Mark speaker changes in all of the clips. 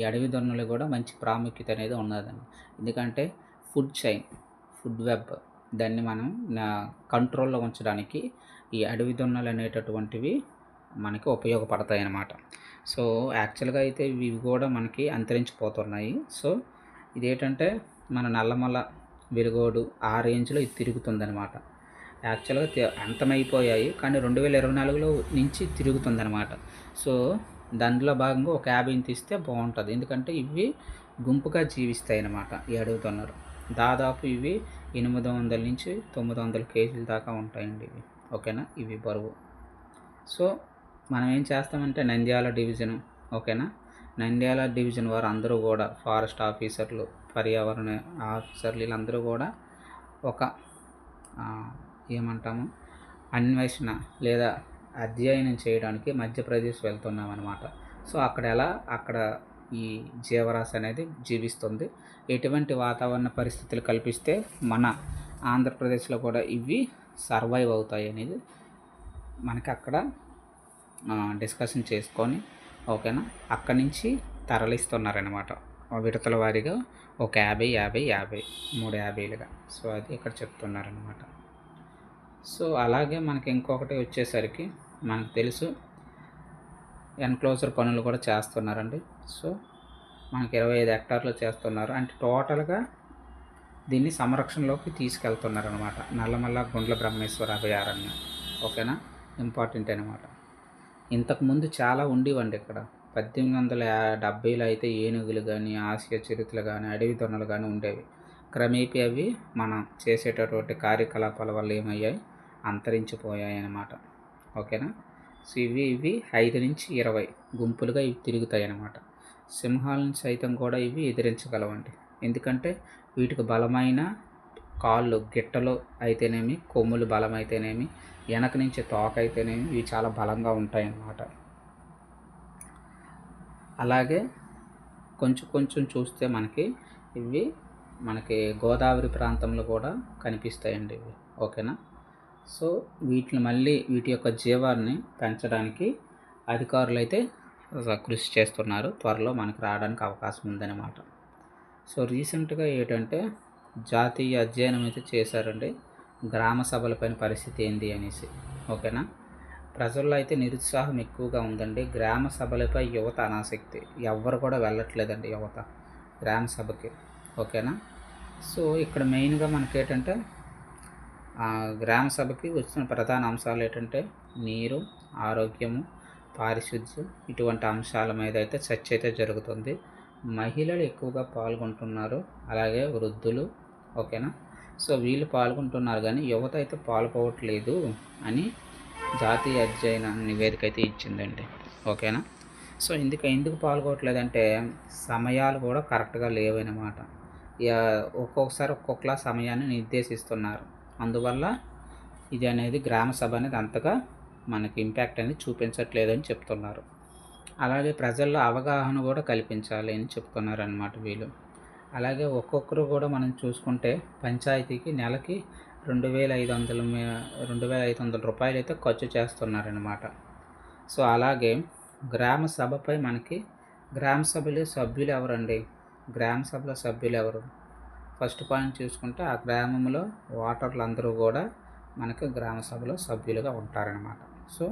Speaker 1: ఈ అడవి దున్నలు కూడా మంచి ప్రాముఖ్యత అనేది ఉన్నదండి. ఎందుకంటే ఫుడ్ చైన్, ఫుడ్ వెబ్ దాన్ని మనం కంట్రోల్‌లో ఉంచడానికి ఈ అడవి దున్నలు అనేటటువంటివి మనకి ఉపయోగపడతాయన్నమాట. సో, యాక్చువల్‌గా అయితే ఇవి కూడా మనకి అంతరించిపోతున్నాయి. సో, ఇదేంటంటే మన నల్లమల, వెలుగోడు ఆ రేంజ్‌లో ఇది తిరుగుతుందనమాట. యాక్చువల్‌గా అంతమైపోయాయి. కానీ 2024లో నుంచి తిరుగుతుందనమాట. సో, దాంట్లో భాగంగా ఒక 50ని తీస్తే బావుంటది. ఎందుకంటే ఇవి గుంపుగా జీవిస్తాయన్నమాట ఈ అడవి దొన్నలు. దాదాపు ఇవి 800-900 కేజీల దాకా ఉంటాయండి ఇవి. ఓకేనా? ఇవి బరువు. సో, మనం ఏం చేస్తామంటే నంద్యాల డివిజను ఓకేనా? నంద్యాల డివిజన్ వారు అందరూ గూడా ఫారెస్ట్ ఆఫీసర్లు, పర్యావరణ ఆఫీసర్లు వీళ్ళందరూ గూడా ఒక ఏమంటాము అన్వేషణ లేదా అధ్యయనం చేయడానికి మధ్యప్రదేశ్ వెళ్తున్నామన్నమాట. సో, అక్కడ ఈ జీవరాశి అనేది జీవిస్తుంది. ఎటువంటి వాతావరణ పరిస్థితులు కల్పిస్తే మన ఆంధ్రప్రదేశ్‌లో కూడా ఇవి సర్వైవ్ అవుతాయి అనేది మనకి అక్కడ డిస్కషన్ చేసుకొని ఓకేనా, అక్కడి నుంచి తరలిస్తున్నారనమాట విడతల వారీగా. ఒక 50, 50, 50 3 50లుగా. సో, అది ఇక్కడ చెప్తున్నారనమాట. సో, అలాగే మనకి ఇంకొకటి వచ్చేసరికి మనకు తెలుసు ఎన్క్లోజర్ పనులు కూడా చేస్తున్నారండి. సో, మనకి 25 హెక్టార్లు చేస్తున్నారు. అంటే టోటల్గా దీన్ని సంరక్షణలోకి తీసుకెళ్తున్నారనమాట. నల్లమల్ల గుండ్ల బ్రహ్మేశ్వర అభయారణ్యం ఓకేనా, ఇంపార్టెంట్ అనమాట. ఇంతకుముందు చాలా ఉండేవండి ఇక్కడ. 1870లో అయితే ఏనుగులు కానీ, ఆసియా చిరుతలు కానీ, అడవి దొన్నలు కానీ ఉండేవి. క్రమేపీ అవి మనం చేసేటటువంటి కార్యకలాపాల వల్ల ఏమయ్యాయి, అంతరించిపోయాయి అన్నమాట. ఓకేనా. సో ఇవి 5-20 గుంపులుగా ఇవి తిరుగుతాయి అన్నమాట. సింహాలను సైతం కూడా ఇవి ఎదిరించగలవండి. ఎందుకంటే వీటికి బలమైన కాళ్ళు, గిట్టలు అయితేనేమి, కొమ్ములు బలమైతేనేమి, వెనక నుంచి తోక అయితేనేమి ఇవి చాలా బలంగా ఉంటాయన్నమాట. అలాగే కొంచెం కొంచెం చూస్తే మనకి గోదావరి ప్రాంతంలో కూడా కనిపిస్తాయండి ఇవి ఓకేనా. సో వీటి యొక్క జీవాన్ని పెంచడానికి అధికారులు అయితే కృషి చేస్తున్నారు. త్వరలో మనకు రావడానికి అవకాశం ఉందన్నమాట. సో రీసెంట్గా ఏంటంటే జాతీయ అధ్యయనం అయితే చేశారండి, గ్రామ సభలపైన పరిస్థితి ఏంది అనేసి ఓకేనా. ప్రజల్లో అయితే నిరుత్సాహం ఎక్కువగా ఉందండి. గ్రామ సభలపై యువత అనాసక్తి, ఎవ్వరు కూడా వెళ్ళట్లేదండి యువత గ్రామ సభకి ఓకేనా. సో ఇక్కడ మెయిన్గా మనకేంటంటే గ్రామ సభకి వచ్చిన ప్రధాన అంశాలు ఏంటంటే నీరు, ఆరోగ్యము, పారిశుద్ధ్యం ఇటువంటి అంశాల మీద అయితే చర్చ అయితే జరుగుతుంది. మహిళలు ఎక్కువగా పాల్గొంటున్నారు, అలాగే వృద్ధులు ఓకేనా. సో వీళ్ళు పాల్గొంటున్నారు కానీ యువత అయితే పాల్గొవట్లేదు అని జాతీయ అధ్యయన నివేదిక అయితే ఇచ్చిందండి ఓకేనా. సో ఎందుకు పాల్గొవట్లేదంటే సమయాలు కూడా కరెక్ట్గా లేవన్నమాట. ఇక ఒక్కొక్కసారి ఒక్కొక్కలా సమయాన్ని నిర్దేశిస్తున్నారు. అందువల్ల ఇది అనేది గ్రామ సభ అనేది అంతగా మనకి ఇంపాక్ట్ అనేది చూపించట్లేదని చెప్తున్నారు. అలాగే ప్రజల్లో అవగాహన కూడా కల్పించాలి అని చెప్తున్నారు అన్నమాట వీళ్ళు. అలాగే ఒక్కొక్కరు కూడా మనం చూసుకుంటే పంచాయతీకి నెలకి 2,500 రూపాయలు అయితే ఖర్చు చేస్తున్నారన్నమాట. సో అలాగే గ్రామ సభపై గ్రామ సభలో సభ్యులు ఎవరండి, గ్రామ సభలో సభ్యులు ఎవరు? ఫస్ట్ పాయింట్ చూసుకుంటే ఆ గ్రామంలో ఓటర్లు అందరూ కూడా మనకు గ్రామ సభలో సభ్యులుగా ఉంటారనమాట. సో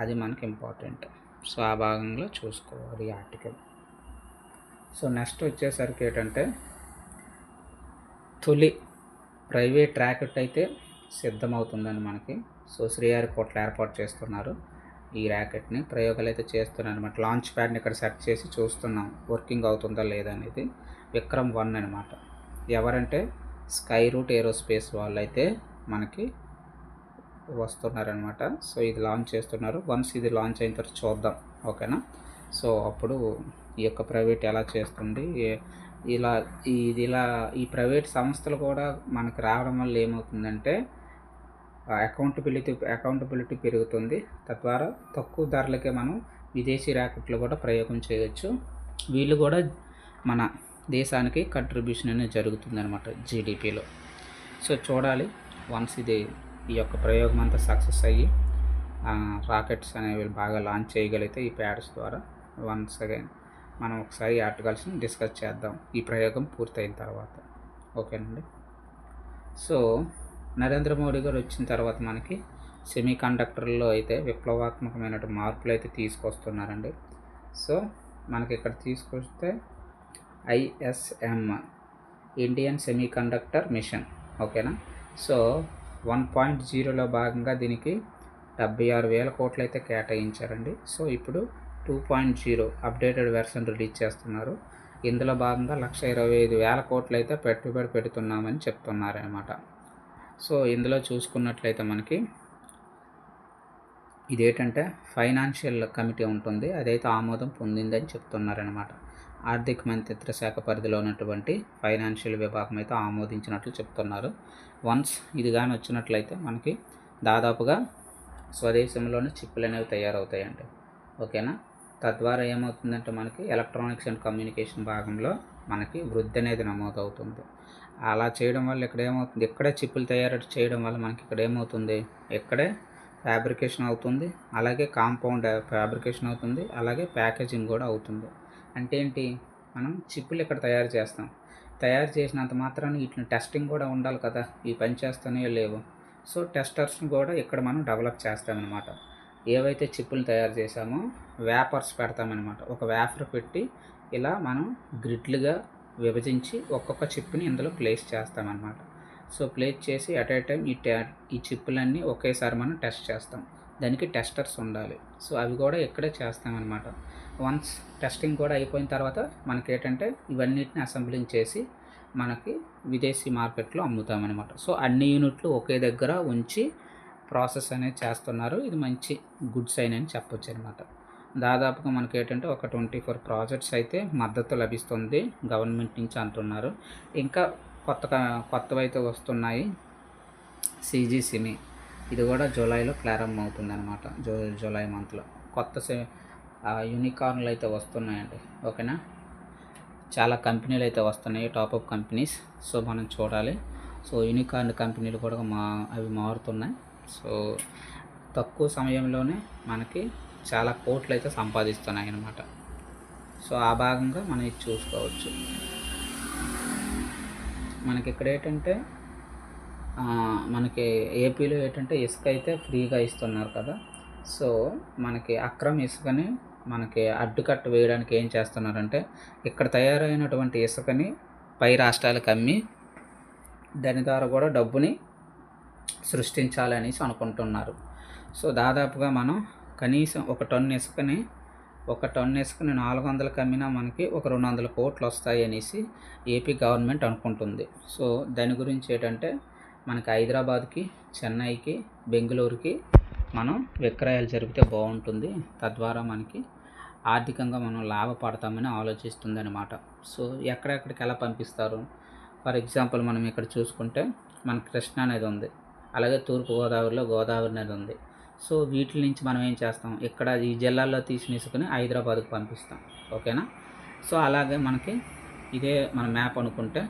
Speaker 1: అది మనకి ఇంపార్టెంట్. సో ఆ భాగంలో చూసుకోవాలి ఈ ఆర్టికల్. సో నెక్స్ట్ వచ్చేసరికి ఏంటంటే తొలి ప్రైవేట్ ర్యాకెట్ అయితే సిద్ధమవుతుందని మనకి. సో శ్రీహరికోటలో ఏర్పాటు చేస్తున్నారు ఈ ర్యాకెట్ని. ప్రయోగాలు అయితే చేస్తున్నారు అనమాట. లాంచ్ ప్యాడ్ని ఇక్కడ సెట్ చేసి చూస్తున్నాం వర్కింగ్ అవుతుందా లేదా అనేది. విక్రమ్ 1 అనమాట. ఎవరంటే స్కై రూట్ ఏరోస్పేస్ వాళ్ళు అయితే మనకి వస్తున్నారనమాట. సో ఇది లాంచ్ చేస్తున్నారు. వన్స్ ఇది లాంచ్ అయిన తర్వాత చూద్దాం ఓకేనా. సో అప్పుడు ఈ యొక్క ప్రైవేట్ ఎలా చేస్తుంది, ఈ ప్రైవేట్ సంస్థలు కూడా మనకు రావడం వల్ల ఏమవుతుందంటే అకౌంటబిలిటీ పెరుగుతుంది. తద్వారా తక్కువ ధరలకే మనం విదేశీ ర్యాకెట్లు కూడా ప్రయోగం చేయవచ్చు. వీళ్ళు కూడా మన దేశానికి కంట్రిబ్యూషన్ అనేది జరుగుతుందన్నమాట జీడిపిలో. సో చూడాలి వన్స్ ఈ యొక్క ప్రయోగం అంతా సక్సెస్ అయ్యి రాకెట్స్ అనేవి బాగా లాంచ్ చేయగలిగితే ఈ ప్యాడ్స్ ద్వారా వన్స్ అగైన్ మనం ఒకసారి ఈ ఆర్టికల్స్ని డిస్కస్ చేద్దాం ఈ ప్రయోగం పూర్తయిన తర్వాత. ఓకేనండి. సో నరేంద్ర మోడీ గారు వచ్చిన తర్వాత మనకి సెమీ కండక్టర్లో అయితే విప్లవాత్మకమైన మార్పులు అయితే తీసుకొస్తున్నారండి. సో మనకి ఇక్కడ తీసుకొస్తే ISM Indian semiconductor mission. ఓకేనా. సో 1.0లో భాగంగా దీనికి 76,000 కోట్లు అయితే కేటాయించారండి. సో ఇప్పుడు 2.0 అప్డేటెడ్ వెర్షన్ రిలీజ్ చేస్తున్నారు. ఇందులో భాగంగా 1,25,000 కోట్లు అయితే పెట్టుబడి పెడుతున్నామని చెప్తున్నారనమాట. సో ఇందులో చూసుకున్నట్లయితే మనకి ఇదేంటంటే ఫైనాన్షియల్ కమిటీ ఉంటుంది, అదైతే ఆమోదం పొందిందని చెప్తున్నారనమాట. ఆర్థిక మంత్రిత్వ శాఖ పరిధిలో ఉన్నటువంటి ఫైనాన్షియల్ విభాగం అయితే ఆమోదించినట్లు చెప్తున్నారు. వన్స్ ఇది కానీ వచ్చినట్లయితే మనకి దాదాపుగా స్వదేశంలోనే చిప్పులు అనేవి తయారవుతాయండి. ఓకేనా. తద్వారా ఏమవుతుందంటే మనకి ఎలక్ట్రానిక్స్ అండ్ కమ్యూనికేషన్ భాగంలో మనకి వృద్ధి అనేది నమోదవుతుంది. అలా చేయడం వల్ల ఇక్కడ ఏమవుతుంది, ఇక్కడే చిప్పులు తయారు చేయడం వల్ల మనకి ఇక్కడ ఏమవుతుంది, ఇక్కడే ఫ్యాబ్రికేషన్ అవుతుంది, అలాగే కాంపౌండ్ ఫ్యాబ్రికేషన్ అవుతుంది, అలాగే ప్యాకేజింగ్ కూడా అవుతుంది. అంటే ఏంటి, మనం చిప్పులు ఇక్కడ తయారు చేస్తాం, తయారు చేసినంత మాత్రాన వీటిని టెస్టింగ్ కూడా ఉండాలి కదా, ఈ పని చేస్తూనే లేవు. సో టెస్టర్స్ని కూడా ఇక్కడ మనం డెవలప్ చేస్తామన్నమాట. ఏవైతే చిప్పులు తయారు చేసామో వేపర్స్ పెడతామన్నమాట. ఒక వేఫర్ పెట్టి ఇలా మనం గ్రిడ్లుగా విభజించి ఒక్కొక్క చిప్ని ఇందులో ప్లేస్ చేస్తామన్నమాట. సో ప్లేస్ చేసి అట్ ఏ టైం ఈ చిప్పులన్నీ ఒకేసారి మనం టెస్ట్ చేస్తాం. దానికి టెస్టర్స్ ఉండాలి. సో అవి కూడా ఇక్కడే చేస్తామన్నమాట. వన్స్ టెస్టింగ్ కూడా అయిపోయిన తర్వాత మనకి ఏంటంటే ఇవన్నిటిని అసెంబ్లింగ్ చేసి మనకి విదేశీ మార్కెట్లో అమ్ముతామన్నమాట. సో అన్ని యూనిట్లు ఒకే దగ్గర ఉంచి ప్రాసెస్ అనేది చేస్తున్నారు. ఇది మంచి గుడ్ సైన్ అని చెప్పొచ్చు అనమాట. దాదాపుగా మనకి ఏంటంటే ఒక 24 ప్రాజెక్ట్స్ అయితే మద్దతు లభిస్తుంది గవర్నమెంట్ నుంచి అంటున్నారు. ఇంకా కొత్తవి అయితే వస్తున్నాయి. సిజిసిమి ఇది కూడా జూలైలో ప్రారంభం అవుతుంది అనమాట. జూలై మంత్లో కొత్త యూనికార్న్లు అయితే వస్తున్నాయండి. ఓకేనా. చాలా కంపెనీలు అయితే వస్తున్నాయి, టాప్అప్ కంపెనీస్. సో మనం చూడాలి. సో యూనికార్న్ కంపెనీలు కూడా అవి మారుతున్నాయి. సో తక్కువ సమయంలోనే మనకి చాలా కోట్లు అయితే సంపాదిస్తున్నాయి అన్నమాట. సో ఆ భాగంగా మనం ఇది చూసుకోవచ్చు. మనకి ఇక్కడ ఏంటంటే మనకి ఏపీలో ఏంటంటే ఇసుక అయితే ఫ్రీగా ఇస్తున్నారు కదా. సో మనకి అక్రమ ఇసుకని మనకి అడ్డుకట్ట వేయడానికి ఏం చేస్తున్నారంటే ఇక్కడ తయారైనటువంటి ఇసుకని పై రాష్ట్రాలకు అమ్మి దాని ద్వారా కూడా డబ్బుని సృష్టించాలనేసి అనుకుంటున్నారు. సో దాదాపుగా మనం కనీసం ఒక టన్ను ఇసుకని 400కి అమ్మినా మనకి ఒక 200 కోట్లు వస్తాయి అనేసి ఏపీ గవర్నమెంట్ అనుకుంటుంది. సో దాని గురించి ఏంటంటే మనకి హైదరాబాద్కి, చెన్నైకి, బెంగళూరుకి మనం విక్రయాలు జరిపితే బాగుంటుంది. తద్వారా మనకి ఆర్థికంగా మనం లాభపడతామని ఆలోచిస్తుంది అనమాట. సో ఎక్కడెక్కడికి ఎలా పంపిస్తారు, ఫర్ ఎగ్జాంపుల్ మనం ఇక్కడ చూసుకుంటే మనకి కృష్ణా నది ఉంది, అలాగే తూర్పుగోదావరిలో గోదావరి నది ఉంది. సో వీటి నుంచి మనం ఏం చేస్తాం, ఇక్కడ ఈ జిల్లాల్లో తీసి తీసుకుని హైదరాబాద్కి పంపిస్తాం. ఓకేనా. సో అలాగే మనకి ఇదే మన మ్యాప్ అనుకుంటే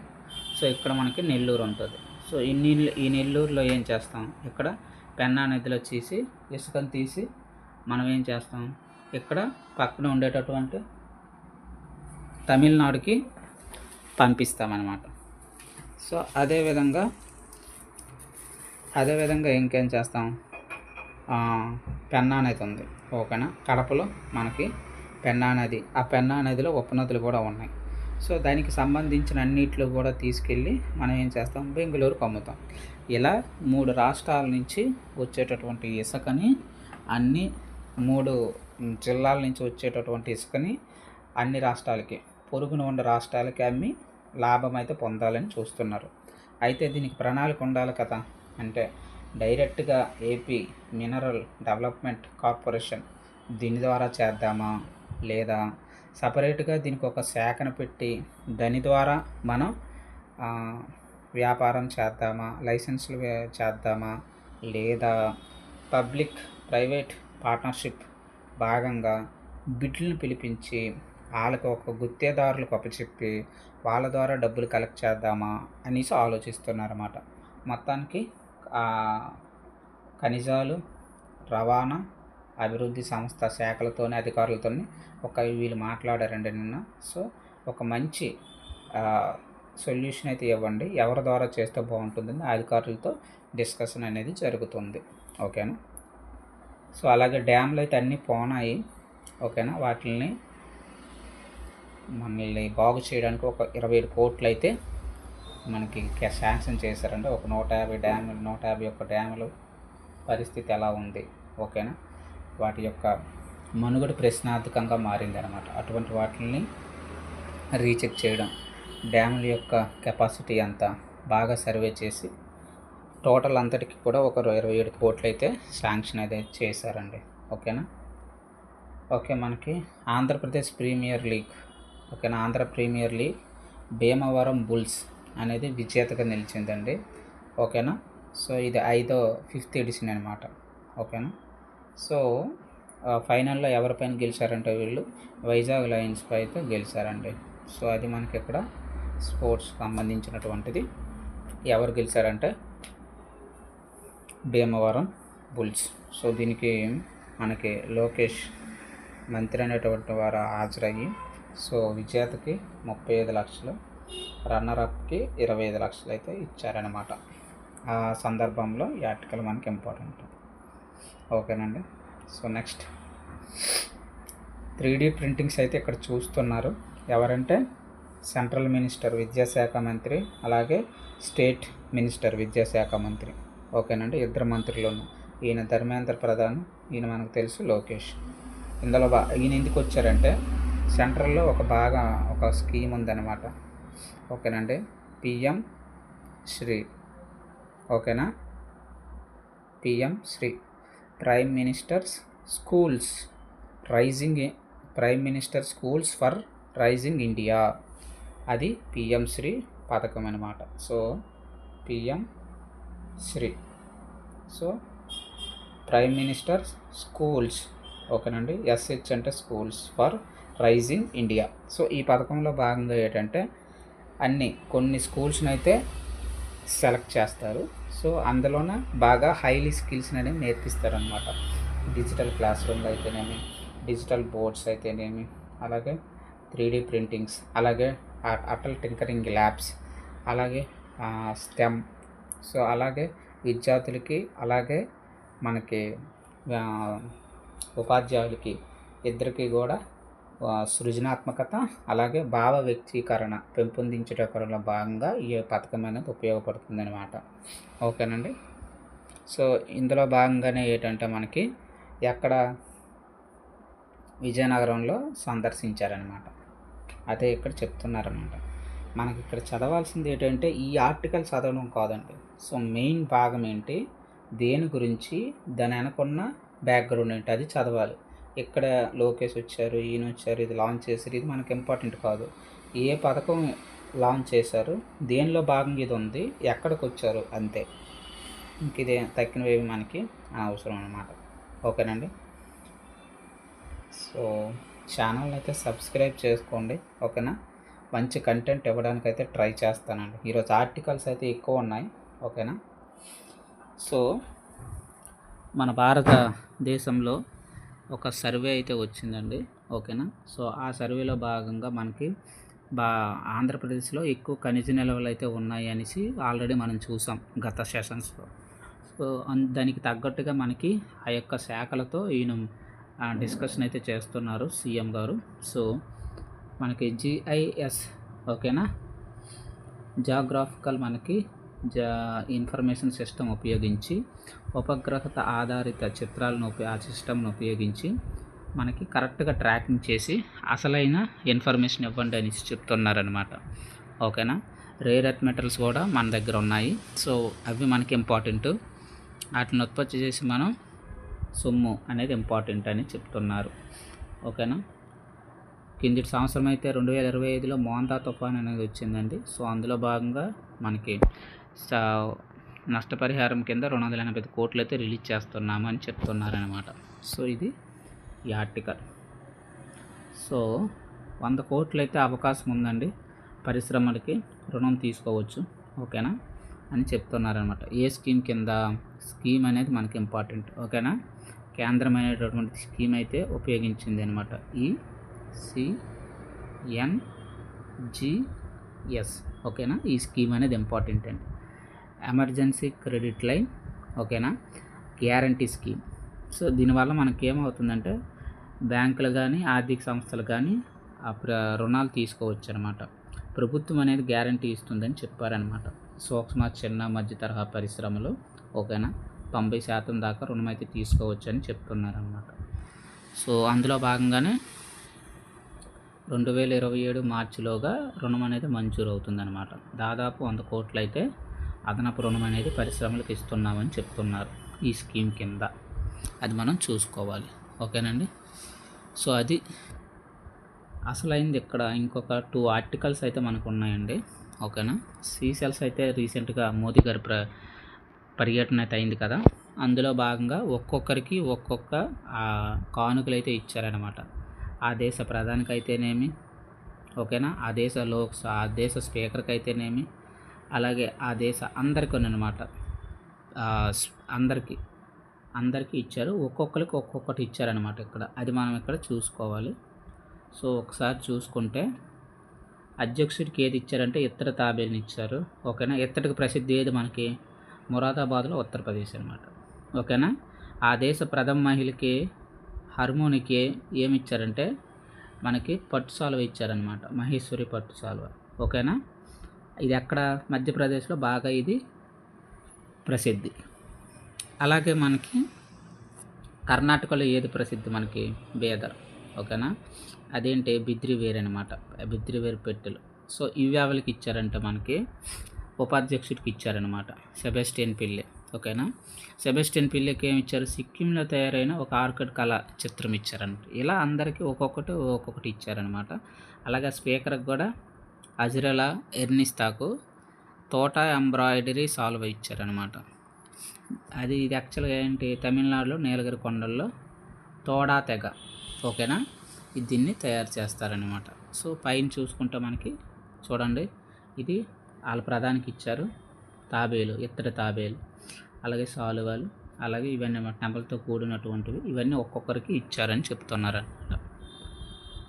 Speaker 1: సో ఇక్కడ మనకి నెల్లూరు ఉంటుంది. సో ఈ నెల్లూరులో ఏం చేస్తాం, ఇక్కడ పెన్నా నదిలో ఇసుకను తీసి మనం ఏం చేస్తాం, ఇక్కడ పక్కన ఉండేటటువంటి తమిళనాడుకి పంపిస్తామన్నమాట. సో అదేవిధంగా ఇంకేం చేస్తాం, పెన్నా నది ఉంది. ఓకేనా. కడపలో మనకి పెన్నా నది, ఆ పెన్నా నదిలో ఉపనదులు కూడా ఉన్నాయి. సో దానికి సంబంధించిన అన్నిట్లో కూడా తీసుకెళ్ళి మనం ఏం చేస్తాం, బెంగళూరుకు అమ్ముతాం. ఇలా 3 రాష్ట్రాల నుంచి వచ్చేటటువంటి ఇసుకని అన్ని 3 జిల్లాల నుంచి వచ్చేటటువంటి ఇసుకని అన్ని రాష్ట్రాలకి, పొరుగున ఉన్న రాష్ట్రాలకి అమ్మి లాభం అయితే పొందాలని చూస్తున్నారు. అయితే దీనికి ప్రణాళిక ఉండాలి కదా. అంటే డైరెక్ట్గా ఏపీ మినరల్ డెవలప్మెంట్ కార్పొరేషన్ దీని ద్వారా చేద్దామా, లేదా సపరేట్గా దీనికి ఒక శాఖను పెట్టి దాని ద్వారా మనం వ్యాపారం చేద్దామా, లైసెన్సులు చేద్దామా, లేదా పబ్లిక్ ప్రైవేట్ పార్ట్నర్షిప్ భాగంగా బిడ్లను పిలిపించి వాళ్ళకి ఒక గుత్తేదారులకు అప్పచెప్పి వాళ్ళ ద్వారా డబ్బులు కలెక్ట్ చేద్దామా అనేసి ఆలోచిస్తున్నారన్నమాట. మొత్తానికి ఖనిజాలు, రవాణా, అభివృద్ధి సంస్థ శాఖలతోని అధికారులతోని వీళ్ళు మాట్లాడారండి నిన్న. సో ఒక మంచి సొల్యూషన్ అయితే ఇవ్వండి, ఎవరి ద్వారా చేస్తే బాగుంటుందని అధికారులతో డిస్కషన్ అనేది జరుగుతుంది. ఓకేనా. సో అలాగే డ్యామ్లు అయితే అన్నీ పోనాయి. ఓకేనా. వాటిని మనల్ని బాగు చేయడానికి ఒక 27 కోట్లు అయితే మనకి శాంక్షన్ చేశారంటే ఒక 151 డ్యాములు పరిస్థితి ఎలా ఉంది. ఓకేనా. వాటి యొక్క మనుగడ ప్రశ్నార్థకంగా మారిందనమాట. అటువంటి వాటిని రీచెక్ చేయడం, డ్యాముల యొక్క కెపాసిటీ అంతా బాగా సర్వే చేసి టోటల్ అంతటికి కూడా ఒక 27 కోట్లు అయితే శాంక్షన్ అయితే చేశారండి. ఓకేనా. ఓకే. మనకి ఆంధ్రప్రదేశ్ ప్రీమియర్ లీగ్. ఓకేనా. Andhra premier league Bhimavaram bulls అనేది విజేతగా నిలిచిందండి. ఓకేనా. సో ఇది 5th ఎడిషన్ అనమాట. ఓకేనా. సో ఫైనల్లో ఎవరిపైన గెలిచారంటే వీళ్ళు వైజాగ్ లయన్స్పై అయితే గెలిచారండి. సో అది మనకి ఇక్కడ స్పోర్ట్స్ సంబంధించినటువంటిది. ఎవరు గెలిచారంటే భీమవరం బుల్స్. సో దీనికి మనకి లోకేష్ మంత్రి అనేటువంటి వారు హాజరయ్యి సో విజేతకి 35 లక్షలు, రన్నరప్కి 25 లక్షలు అయితే ఇచ్చారనమాట. ఆ సందర్భంలో ఈ ఆర్టికల్ మనకి ఇంపార్టెంట్. ఓకేనండి. సో నెక్స్ట్ 3D ప్రింటింగ్స్ అయితే ఇక్కడ చూస్తున్నారు. ఎవరంటే సెంట్రల్ మినిస్టర్ విద్యాశాఖ మంత్రి, అలాగే స్టేట్ మినిస్టర్ విద్యాశాఖ మంత్రి. ఓకేనండి. ఇద్దరు మంత్రులను, ఈయన ధర్మేంద్ర ప్రధాన్, ఈయన మనకు తెలుసు లోకేష్. ఇందులో ఈయన ఎందుకు వచ్చారంటే సెంట్రల్లో ఒక స్కీమ్ ఉందన్నమాట. ఓకేనండి. పిఎం శ్రీ. ఓకేనా. PM Shri prime ministers schools for rising India. అది పిఎం శ్రీ పథకం అనమాట. So PM Shri. So prime minister schools. ఓకేనండి. ఎస్హెచ్ అంటే schools for rising India. So ఈ పథకంలో భాగంగా ఏంటంటే కొన్ని స్కూల్స్ని అయితే సెలెక్ట్ చేస్తారు. సో అందులోనే బాగా హైలీ స్కిల్స్ అనేవి నేర్పిస్తారనమాట. డిజిటల్ క్లాస్ రూమ్లు అయితేనేమి, డిజిటల్ బోర్డ్స్ అయితేనేమి, అలాగే 3D ప్రింటింగ్స్, అలాగే అటల్ టింకరింగ్ ల్యాబ్స్, అలాగే స్టెమ్. సో అలాగే విద్యార్థులకి, అలాగే మనకి ఉపాధ్యాయులకి ఇద్దరికి కూడా సృజనాత్మకత, అలాగే భావ వ్యక్తీకరణ పెంపొందించడంలో భాగంగా ఈ పథకం అనేది ఉపయోగపడుతుంది అనమాట. ఓకేనండి. సో ఇందులో భాగంగానే ఏంటంటే మనకి ఎక్కడ విజయనగరంలో సందర్శించారనమాట. అదే ఇక్కడ చెప్తున్నారనమాట. మనకి ఇక్కడ చదవాల్సింది ఏంటంటే ఈ ఆర్టికల్ చదవడం కాదండి. సో మెయిన్ భాగం ఏంటి, దేని గురించి, దాని వెనకున్న బ్యాక్గ్రౌండ్ ఏంటి, అది చదవాలి. ఇక్కడ లోకేష్ వచ్చారు, ఈయన వచ్చారు, ఇది లాంచ్ చేశారు, ఇది మనకు ఇంపార్టెంట్ కాదు. ఏ పథకం లాంచ్ చేశారు, దేనిలో భాగంగా ఇది ఉంది, ఎక్కడికి వచ్చారు, అంతే. ఇంక ఇదే తక్కినవేవి మనకి అవసరం అన్నమాట. ఓకేనండి. సో ఛానల్ని అయితే సబ్స్క్రైబ్ చేసుకోండి. ఓకేనా. మంచి కంటెంట్ ఇవ్వడానికి అయితే ట్రై చేస్తానండి. ఈరోజు ఆర్టికల్స్ అయితే ఎక్కువ ఉన్నాయి. ఓకేనా. సో మన భారతదేశంలో ఒక సర్వే అయితే వచ్చిందండి. ఓకేనా. సో ఆ సర్వేలో భాగంగా మనకి ఆంధ్రప్రదేశ్లో ఎక్కువ ఖనిజ నిల్వలు అయితే ఉన్నాయి అనేసి ఆల్రెడీ మనం చూసాం గత సెషన్స్లో. సో దానికి తగ్గట్టుగా మనకి ఆ యొక్క శాఖలతో ఈయన డిస్కషన్ అయితే చేస్తున్నారు సీఎం గారు. సో మనకి జిఐఎస్. ఓకేనా. జాగ్రాఫికల్ మనకి ఇన్ఫర్మేషన్ సిస్టమ్ ఉపయోగించి ఉపగ్రహత ఆధారిత చిత్రాలను ఆ సిస్టమ్ను ఉపయోగించి మనకి కరెక్ట్గా ట్రాకింగ్ చేసి అసలైన ఇన్ఫర్మేషన్ ఇవ్వండి అని చెప్తున్నారనమాట. ఓకేనా. రేర్ ఎర్త్ మెటల్స్ కూడా మన దగ్గర ఉన్నాయి. సో అవి మనకి ఇంపార్టెంట్. వాటిని ఉత్పత్తి చేసి మనం సొమ్ము అనేది ఇంపార్టెంట్ అని చెప్తున్నారు. ఓకేనా. కిందటి సంవత్సరం అయితే 2025లో మోంతా తుఫాన్ అనేది వచ్చిందండి. సో అందులో భాగంగా మనకి నష్టపరిహారం కింద 285 కోట్లు అయితే రిలీజ్ చేస్తున్నామని చెప్తున్నారనమాట. సో ఇది ఈ ఆర్టికల్. సో 100 కోట్లు అయితే అవకాశం ఉందండి, పరిశ్రమలకి రుణం తీసుకోవచ్చు. ఓకేనా అని చెప్తున్నారనమాట. ఏ స్కీమ్ కింద, స్కీమ్ అనేది మనకి ఇంపార్టెంట్. ఓకేనా. కేంద్రమైనటువంటి స్కీమ్ అయితే ఉపయోగించింది అనమాట. ECNGS. ఓకేనా, ఈ స్కీమ్ అనేది ఇంపార్టెంట్ అండి. ఎమర్జెన్సీ క్రెడిట్ లైన్, ఓకేనా, గ్యారంటీ స్కీమ్. సో దీనివల్ల మనకి ఏమవుతుందంటే బ్యాంకులు కానీ ఆర్థిక సంస్థలు కానీ రుణాలు తీసుకోవచ్చు అనమాట. ప్రభుత్వం అనేది గ్యారంటీ ఇస్తుందని చెప్పారనమాట. సూక్ష్మ చిన్న మధ్య తరహా పరిశ్రమలు, ఓకేనా, 90% దాకా రుణం అయితే తీసుకోవచ్చు అని చెప్తున్నారనమాట. సో అందులో భాగంగానే 2027 మార్చిలోగా రుణం అనేది మంజూరు అవుతుందన్నమాట. దాదాపు 100 కోట్లు అయితే అదనపు రుణం అనేది పరిశ్రమలకు ఇస్తున్నామని చెప్తున్నారు ఈ స్కీమ్ కింద. అది మనం చూసుకోవాలి. ఓకేనండి. సో అది అసలైంది. ఇక్కడ ఇంకొక 2 ఆర్టికల్స్ అయితే మనకు ఉన్నాయండి. ఓకేనా. సీసెల్స్ అయితే రీసెంట్గా మోదీ గారి పర్యటన అయితే అయింది కదా, అందులో భాగంగా ఒక్కొక్కరికి ఒక్కొక్క కానుకలు అయితే ఇచ్చారనమాట. ఆ దేశ ప్రధానికి అయితేనేమి, ఓకేనా, ఆ దేశ స్పీకర్కి అయితేనేమి, అలాగే ఆ దేశ అందరికీ అనమాట, అందరికీ ఇచ్చారు. ఒక్కొక్కరికి ఒక్కొక్కటి ఇచ్చారనమాట ఇక్కడ. అది మనం ఇక్కడ చూసుకోవాలి. సో ఒకసారి చూసుకుంటే అధ్యక్షుడికి ఏది ఇచ్చారంటే ఇత్తడి తాబేలుని ఇచ్చారు. ఓకేనా. ఇత్తడికి ప్రసిద్ధి ఏది మనకి? మురాదాబాద్లో ఉత్తరప్రదేశ్ అనమాట. ఓకేనా. ఆ దేశ ప్రథమ మహిళకి హార్మోనికి ఏమి ఇచ్చారంటే మనకి పట్టు సాల్వ ఇచ్చారనమాట, మహేశ్వరి పట్టు సాల్వ. ఓకేనా. ఇది ఎక్కడ? మధ్యప్రదేశ్లో బాగా ఇది ప్రసిద్ధి. అలాగే మనకి కర్ణాటకలో ఏది ప్రసిద్ధి మనకి? బేదర్. ఓకేనా. అదేంటి? బిద్రివేర్ అనమాట, బిద్రివేర్ పెట్టెలు. సో ఇవి ఎవరికి ఇచ్చారంటే మనకి ఉపాధ్యక్షుడికి ఇచ్చారనమాట, సెబాస్టియన్ పిల్లే. ఓకేనా. సెబాస్టియన్ పిల్లెకి ఏమి ఇచ్చారు? సిక్కింలో తయారైన ఒక ఆర్కిడ్ కళ చిత్రం ఇచ్చారనమాట. ఇలా అందరికీ ఒక్కొక్కటి ఇచ్చారనమాట. అలాగే స్పీకర్కి కూడా అజ్రలా ఎర్నిస్తాకు తోట ఎంబ్రాయిడరీ సాల్వ ఇచ్చారనమాట. ఇది యాక్చువల్గా ఏంటి? తమిళనాడులో నీలగిరి కొండల్లో తోడా తెగ, ఓకేనా, దీన్ని తయారు చేస్తారనమాట. సో పైన చూసుకుంటే మనకి చూడండి, ఇది వాళ్ళ ప్రధానికి ఇచ్చారు తాబేలు, ఇత్తడి తాబేలు, అలాగే సాలువాలు, అలాగే ఇవన్నీ టెంపుల్తో కూడినటువంటివి, ఇవన్నీ ఒక్కొక్కరికి ఇచ్చారని చెప్తున్నారనమాట.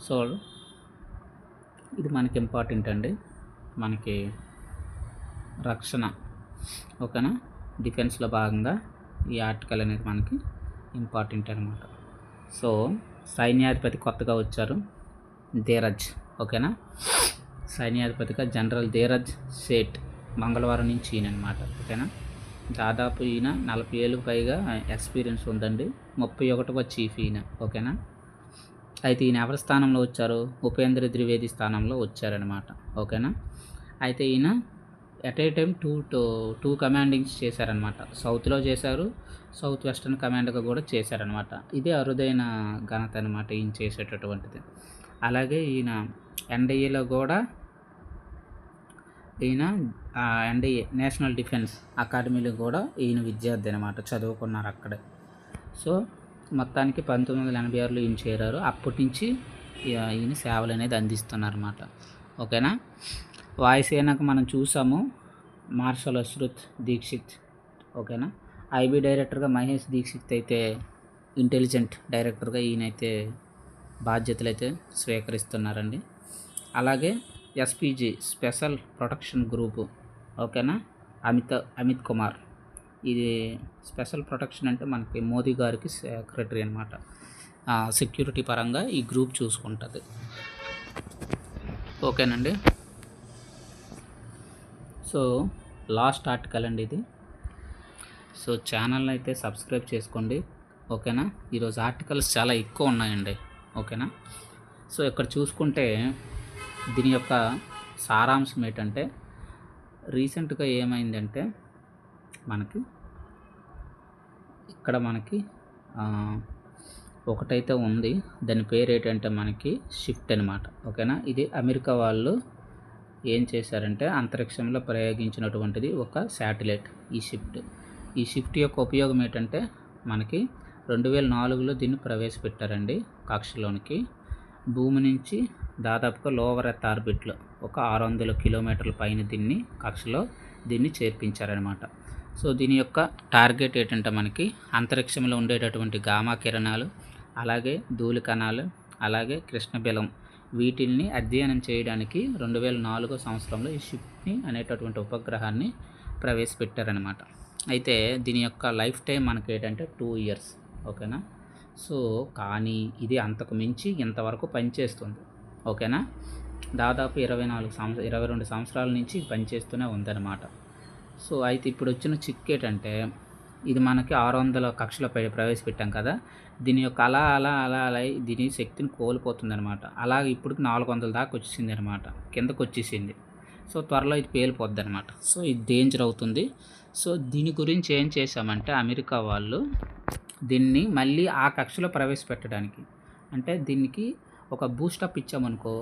Speaker 1: సో ఇది మనకి ఇంపార్టెంట్ అండి, మనకి రక్షణ, ఓకేనా, డిఫెన్స్లో భాగంగా ఈ ఆర్టికల్ అనేది మనకి ఇంపార్టెంట్ అనమాట. సో సైన్యాధిపతి కొత్తగా వచ్చారు, ధీరజ్. ఓకేనా. సైన్యాధిపతిగా జనరల్ ధీరజ్ సేఠ్ మంగళవారం నుంచి ఈయన అనమాట. ఓకేనా. దాదాపు ఈయన 40 ఏళ్ళకు పైగా ఎక్స్పీరియన్స్ ఉందండి. 31వ చీఫ్ ఈయన. ఓకేనా. అయితే ఈయన ఎవరి స్థానంలో వచ్చారు? ఉపేంద్ర ద్వివేది స్థానంలో వచ్చారనమాట. ఓకేనా. అయితే ఈయన ఎట్ ఏ టైం టూ కమాండింగ్స్ చేశారనమాట. సౌత్లో చేశారు, సౌత్ వెస్టర్న్ కమాండ్గా కూడా చేశారనమాట. ఇది అరుదైన ఘనత అనమాట ఈయన చేసేటటువంటిది. అలాగే ఈయన ఎన్డీఏలో కూడా ఎన్డీఏ నేషనల్ డిఫెన్స్ అకాడమీలో కూడా ఈయన విద్యార్థి అనమాట, చదువుకున్నారు అక్కడే. సో మొత్తానికి 1986లో ఈయన చేరారు. అప్పటి నుంచి ఈయన సేవలు అనేది అందిస్తున్నారన్నమాట. ఓకేనా. వాయుసేనకు మనం చూసాము మార్షల్ అశ్రుత్ దీక్షిత్. ఓకేనా. ఐబీ డైరెక్టర్గా మహేష్ దీక్షిత్ అయితే ఇంటెలిజెంట్ డైరెక్టర్గా ఈయనైతే బాధ్యతలు అయితే స్వీకరిస్తున్నారండి. అలాగే ఎస్పీజీ స్పెషల్ ప్రొటెక్షన్ గ్రూపు, ఓకేనా, అమిత్ కుమార్. ఇది స్పెషల్ ప్రొటెక్షన్ అంటే మనకి మోదీ గారికి సెక్రటరీ అనమాట. సెక్యూరిటీ పరంగా ఈ గ్రూప్ చూసుకుంటుంది. ఓకేనండి. సో లాస్ట్ ఆర్టికల్ అండి ఇది. సో ఛానల్ని అయితే సబ్స్క్రైబ్ చేసుకోండి. ఓకేనా. ఈరోజు ఆర్టికల్స్ చాలా ఎక్కువ ఉన్నాయండి. ఓకేనా. సో ఇక్కడ చూసుకుంటే దీని యొక్క సారాంశం ఏంటంటే రీసెంట్గా ఏమైందంటే ఇక్కడ మనకి ఒకటైతే ఉంది, దాని పేరు ఏంటంటే మనకి షిఫ్ట్ అనమాట. ఓకేనా. ఇది అమెరికా వాళ్ళు ఏం చేశారంటే అంతరిక్షంలో ప్రయోగించినటువంటిది ఒక శాటిలైట్, ఈ షిఫ్ట్ యొక్క ఉపయోగం ఏంటంటే మనకి 2004లో దీన్ని ప్రవేశపెట్టారండి కక్షలోనికి. భూమి నుంచి దాదాపుగా లోవర్ ఎర్త్ ఆర్బిట్లో ఒక 600 కిలోమీటర్ల పైన కక్షలో దీన్ని చేర్పించారనమాట. సో దీని యొక్క టార్గెట్ ఏంటంటే మనకి అంతరిక్షంలో ఉండేటటువంటి గామా కిరణాలు, అలాగే ధూళి కణాలు, అలాగే కృష్ణబిలం వీటిల్ని అధ్యయనం చేయడానికి 2004 సంవత్సరంలో ఈ షిప్ని అనేటటువంటి ఉపగ్రహాన్ని ప్రవేశపెట్టారనమాట. అయితే దీని యొక్క లైఫ్ టైం మనకి ఏంటంటే 2 years. ఓకేనా. సో కానీ ఇది అంతకు మించి ఇంతవరకు పనిచేస్తుంది. ఓకేనా. దాదాపు 22 సంవత్సరాల నుంచి పనిచేస్తూనే ఉందన్నమాట. సో అయితే ఇప్పుడు వచ్చిన చిక్కు ఏంటంటే ఇది మనకి 600 కక్షలో ప్రవేశపెట్టాం కదా, దీని యొక్క అలా దీని శక్తిని కోల్పోతుందన్నమాట. అలాగే ఇప్పటికి 400 దాకా వచ్చేసింది అనమాట, కిందకు వచ్చేసింది. సో త్వరలో ఇది పేలిపోద్ది అనమాట. సో ఇది డేంజర్ అవుతుంది. సో దీని గురించి ఏం చేశామంటే అమెరికా వాళ్ళు దీన్ని మళ్ళీ ఆ కక్షలో ప్రవేశపెట్టడానికి, అంటే దీనికి ఒక బూస్టప్ ఇచ్చామనుకో,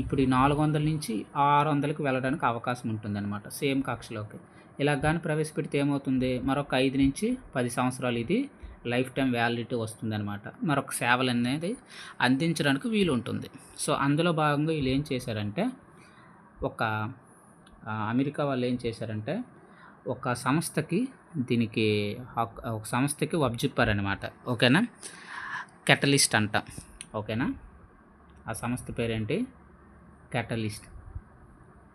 Speaker 1: ఇప్పుడు ఈ 400 నుంచి 600కి వెళ్ళడానికి అవకాశం ఉంటుందన్నమాట సేమ్ కక్షలోకి. ఇలా కానీ ప్రవేశపెడితే ఏమవుతుంది, మరొక 5 నుంచి 10 సంవత్సరాలు ఇది లైఫ్ టైం వ్యాలిడిటీ వస్తుందన్నమాట. మరొక సేవలు అనేది అందించడానికి వీలు ఉంటుంది. సో అందులో భాగంగా వీళ్ళు ఏం చేశారంటే అమెరికా వాళ్ళు ఏం చేశారంటే ఒక సంస్థకి ఒక సంస్థకి చెప్పారనమాట. ఓకేనా. కెటలిస్ట్ అంట. ఓకేనా. ఆ సంస్థ పేరేంటి,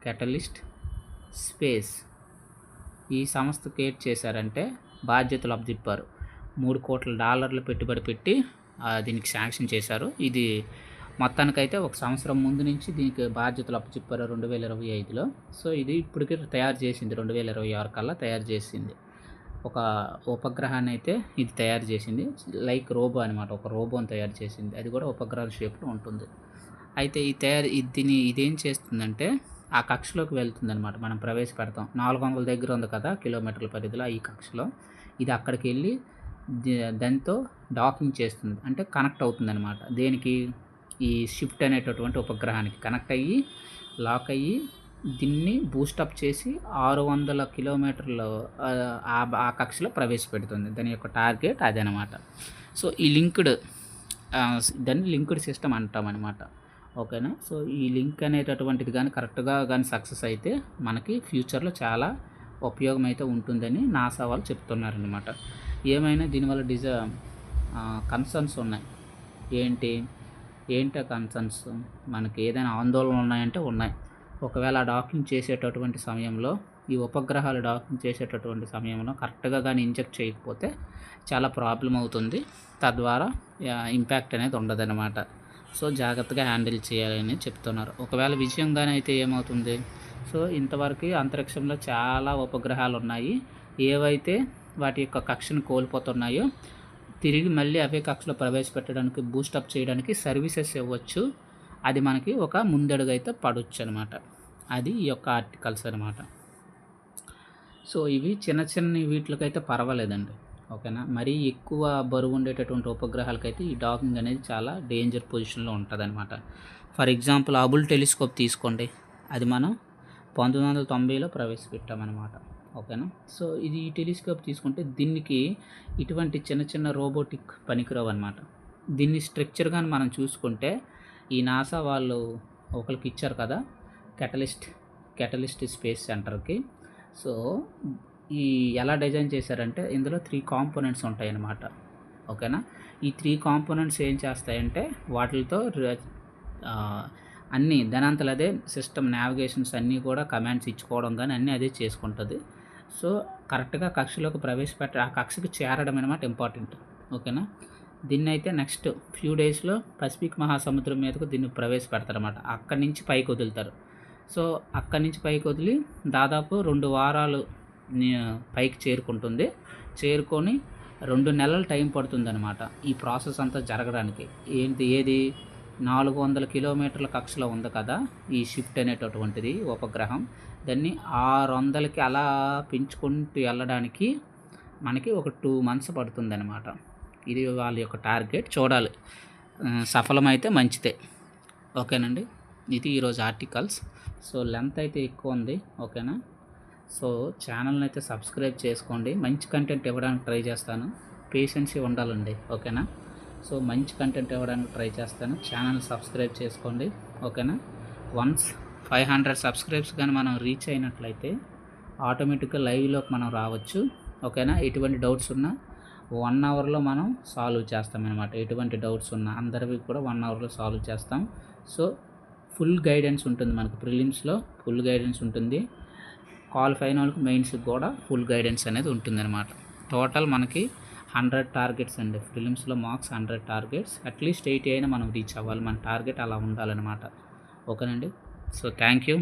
Speaker 1: కెటలిస్ట్ స్పేస్. ఈ సంస్థ క్రియేట్ చేశారంటే బాధ్యతలు అప్పచెప్పారు. $3 కోట్ల పెట్టుబడి పెట్టి దీనికి శాంక్షన్ చేశారు. ఇది మొత్తానికైతే ఒక సంవత్సరం ముందు నుంచి దీనికి బాధ్యతలు అప్పచెప్పారు 2025లో. సో ఇది ఇప్పటికి తయారు చేసింది 2026 కల్లా తయారు చేసింది. ఒక ఉపగ్రహాన్ని అయితే ఇది తయారు చేసింది, లైక్ రోబో అనమాట. ఒక రోబోని తయారు చేసింది, అది కూడా ఉపగ్రహాల షేప్లో ఉంటుంది. అయితే ఇదేం చేస్తుందంటే ఆ కక్షలోకి వెళ్తుంది అనమాట. మనం ప్రవేశపెడతాం, 400 దగ్గర ఉంది కదా కిలోమీటర్ల పరిధిలో ఈ కక్షలో, ఇది అక్కడికి వెళ్ళి దాంతో డాకింగ్ చేస్తుంది, అంటే కనెక్ట్ అవుతుంది అనమాట. దేనికి, ఈ షిఫ్ట్ అనేటటువంటి ఉపగ్రహానికి కనెక్ట్ అయ్యి లాక్ అయ్యి దీన్ని బూస్టప్ చేసి 600 కిలోమీటర్లు ఆ కక్షలో ప్రవేశపెడుతుంది. దాని యొక్క టార్గెట్ అదనమాట. సో ఈ దాన్ని లింక్డ్ సిస్టమ్ అంటామన్నమాట. ఓకేనా. సో ఈ లింక్ అనేటటువంటిది కానీ కరెక్ట్గా కానీ సక్సెస్ అయితే మనకి ఫ్యూచర్లో చాలా ఉపయోగం అయితే ఉంటుందని నాసా వాళ్ళు చెప్తున్నారనమాట. ఏమైనా దీనివల్ల కన్సర్న్స్ ఉన్నాయి. ఏంటి కన్సర్న్స్, మనకి ఏదైనా ఆందోళనలు ఉన్నాయంటే ఉన్నాయి. ఒకవేళ డాకింగ్ చేసేటటువంటి సమయంలో, ఈ ఉపగ్రహాలు డాకింగ్ చేసేటటువంటి సమయంలో కరెక్ట్గా కానీ ఇంజెక్ట్ చేయకపోతే చాలా ప్రాబ్లం అవుతుంది. తద్వారా ఇంపాక్ట్ అనేది ఉండదన్నమాట. సో జాగ్రత్తగా హ్యాండిల్ చేయాలని చెప్తున్నారు. ఒకవేళ విజయంగానే అయితే ఏమవుతుంది, సో ఇంతవరకు అంతరిక్షంలో చాలా ఉపగ్రహాలు ఉన్నాయి. ఏవైతే వాటి యొక్క కక్షను కోల్పోతున్నాయో తిరిగి మళ్ళీ అవే కక్షలో ప్రవేశపెట్టడానికి, బూస్టప్ చేయడానికి సర్వీసెస్ ఇవ్వచ్చు. అది మనకి ఒక ముందడుగు అయితే పడవచ్చు అనమాట. అది ఈ యొక్క ఆర్టికల్స్ అనమాట. సో ఇవి చిన్న వీటికైతే పర్వాలేదండి. ఓకేనా. మరీ ఎక్కువ బరువు ఉండేటటువంటి ఉపగ్రహాలకైతే ఈ డాకింగ్ అనేది చాలా డేంజర్ పొజిషన్లో ఉంటుంది అనమాట. ఫర్ ఎగ్జాంపుల్ హబుల్ టెలిస్కోప్ తీసుకోండి, అది మనం 1990లో ప్రవేశపెట్టామన్నమాట. ఓకేనా. సో ఈ టెలిస్కోప్ తీసుకుంటే దీనికి ఇటువంటి చిన్న రోబోటిక్ పనికిరావు అనమాట. దీన్ని స్ట్రక్చర్ కానీ మనం చూసుకుంటే ఈ నాసా వాళ్ళు ఒకరికి ఇచ్చారు కదా కెటలిస్ట్ స్పేస్ సెంటర్కి. సో ఎలా డిజైన్ చేశారంటే ఇందులో 3 కాంపోనెంట్స్ ఉంటాయి అన్నమాట. ఓకేనా. ఈ 3 కాంపోనెంట్స్ ఏం చేస్తాయంటే వాటితో అన్నీ దానంతలో అదే సిస్టమ్ నావిగేషన్స్ అన్నీ కూడా కమాండ్స్ ఇచ్చుకోవడం కానీ అన్నీ అదే చేసుకుంటుంది. సో కరెక్ట్గా కక్షలోకి ఆ కక్షకి చేరడం అనమాట ఇంపార్టెంట్. ఓకేనా. దీన్ని అయితే నెక్స్ట్ ఫ్యూ డేస్లో పసిఫిక్ మహాసముద్రం మీదకు దీన్ని ప్రవేశపెడతారన్నమాట. అక్కడి నుంచి పైకి వదులుతారు. సో అక్కడి నుంచి పైకి వదిలి దాదాపు 2 వారాలు పైకి చేరుకొని 2 నెలలు టైం పడుతుందన్నమాట ఈ ప్రాసెస్ అంతా జరగడానికి. ఏది 400 కిలోమీటర్ల కక్షలో ఉంది కదా ఈ షిఫ్ట్ అనేటటువంటిది ఉపగ్రహం, దాన్ని 600కి అలా పెంచుకుంటూ వెళ్ళడానికి మనకి ఒక 2 months పడుతుందన్నమాట. ఇది వాళ్ళ యొక్క టార్గెట్. చూడాలి, సఫలమైతే మంచిదే. ఓకేనండి. ఇది ఈరోజు ఆర్టికల్స్. సో లెంత్ అయితే ఎక్కువ ఉంది. ఓకేనా. సో ఛానల్ని అయితే సబ్స్క్రైబ్ చేసుకోండి. మంచి కంటెంట్ ఇవ్వడానికి ట్రై చేస్తాను. పేషెన్సీ ఉండాలండి. ఓకేనా. సో మంచి కంటెంట్ ఇవ్వడానికి ట్రై చేస్తాను. ఛానల్ సబ్స్క్రైబ్ చేసుకోండి. ఓకేనా. వన్స్ 500 సబ్స్క్రైబ్స్ కానీ మనం రీచ్ అయినట్లయితే ఆటోమేటిక్గా లైవ్లోకి మనం రావచ్చు. ఓకేనా. ఎటువంటి డౌట్స్ ఉన్నా 1 అవర్లో మనం సాల్వ్ చేస్తామన్నమాట. ఎటువంటి డౌట్స్ ఉన్నా అందరివి కూడా 1 అవర్లో సాల్వ్ చేస్తాం. సో ఫుల్ గైడెన్స్ ఉంటుంది మనకు. ప్రిలిమ్స్లో ఫుల్ గైడెన్స్ ఉంటుంది, క్వాలిఫై అయిన వాళ్ళకి మెయిన్స్కి కూడా ఫుల్ గైడెన్స్ అనేది ఉంటుందన్నమాట. టోటల్ మనకి 100 టార్గెట్స్ అండి. ప్రిలిమ్స్లో మార్క్స్ 100 టార్గెట్స్. అట్లీస్ట్ 80 అయినా మనం రీచ్ అవ్వాలి. మన టార్గెట్ అలా ఉండాలన్నమాట. ఓకేనండి. So thank you.